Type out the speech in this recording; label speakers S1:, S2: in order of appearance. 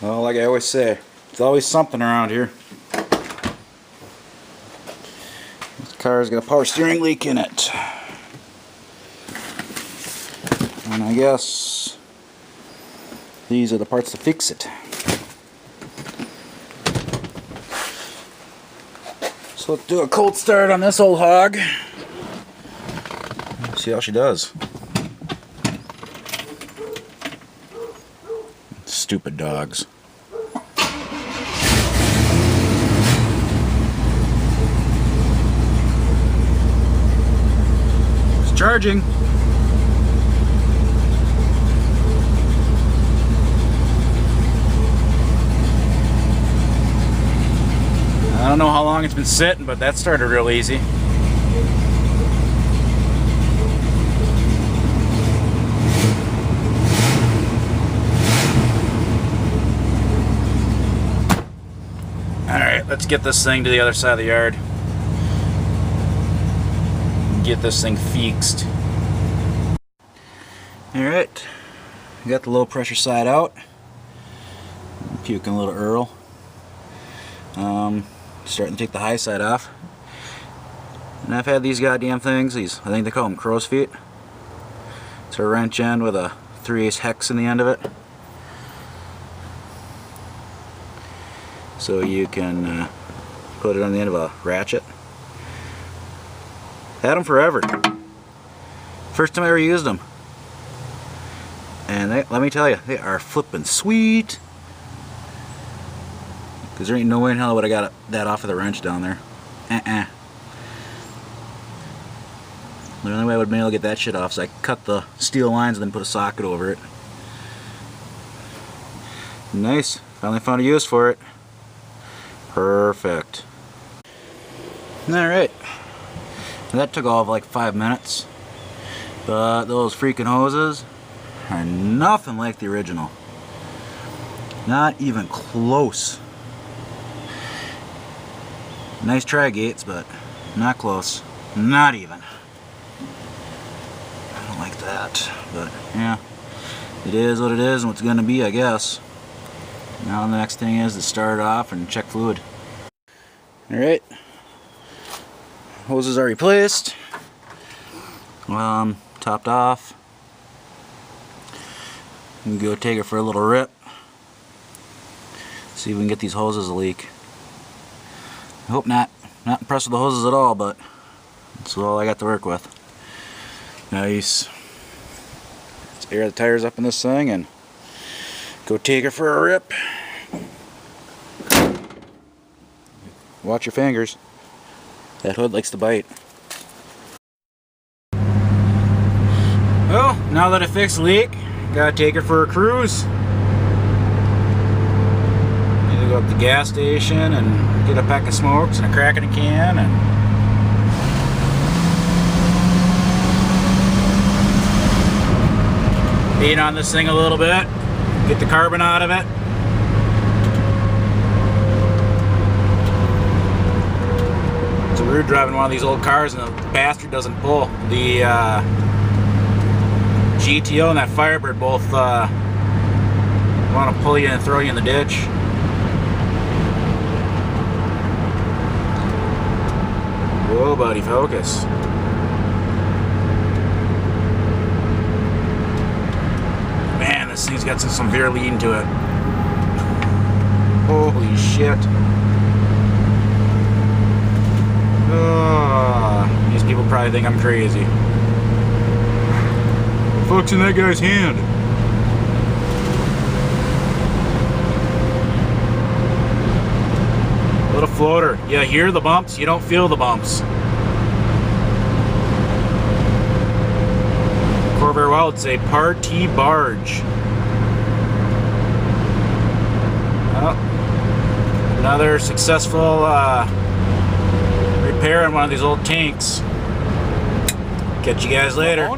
S1: Well, like I always say, there's always something around here. This car's got a power steering leak in it. And I guess these are the parts to fix it. So let's do a cold start on this old hog. See how she does. Stupid dogs. It's charging. I don't know how long it's been sitting, but that started real easy. Alright, let's get this thing to the other side of the yard. Get this thing fixed. Alright, got the low pressure side out. I'm puking a little Earl. Starting to take the high side off. And I've had these goddamn things, I think they call them crow's feet. It's a wrench end with a 3/8 hex in the end of it. So you can put it on the end of a ratchet. Had them forever. First time I ever used them. And let me tell you, they are flippin' sweet. Because there ain't no way in hell I would have got that off of the wrench down there. The only way I would have been able to get that shit off is I cut the steel lines and then put a socket over it. Nice. Finally found a use for it. Perfect. Alright. That took all of like 5 minutes. But those freaking hoses are nothing like the original. Not even close. Nice try, Gates, but not close. Not even. I don't like that, but yeah, it is what it is and what's going to be, I guess. Now the next thing is to start it off and check fluid. Alright, hoses are replaced, topped off. We can go take it for a little rip, see if we can get these hoses to leak. I hope not. Not impressed with the hoses at all, but that's all I got to work with. Nice. Let's air the tires up in this thing and go take her for a rip. Watch your fingers. That hood likes to bite. Well, now that I fixed the leak, gotta take her for a cruise. Either go up to the gas station and get a pack of smokes and a crack in a can and beat on this thing a little bit, get the carbon out of it. It's weird driving one of these old cars and the bastard doesn't pull. The GTO and that Firebird both want to pull you and throw you in the ditch. Whoa, buddy, focus. Man, this thing's got some severe lean to it. Holy shit. These people probably think I'm crazy. What the fuck's in that guy's hand? Little floater. You hear the bumps, you don't feel the bumps. Corvair Wild would say party barge. Well, another successful repair on one of these old tanks. Catch you guys later.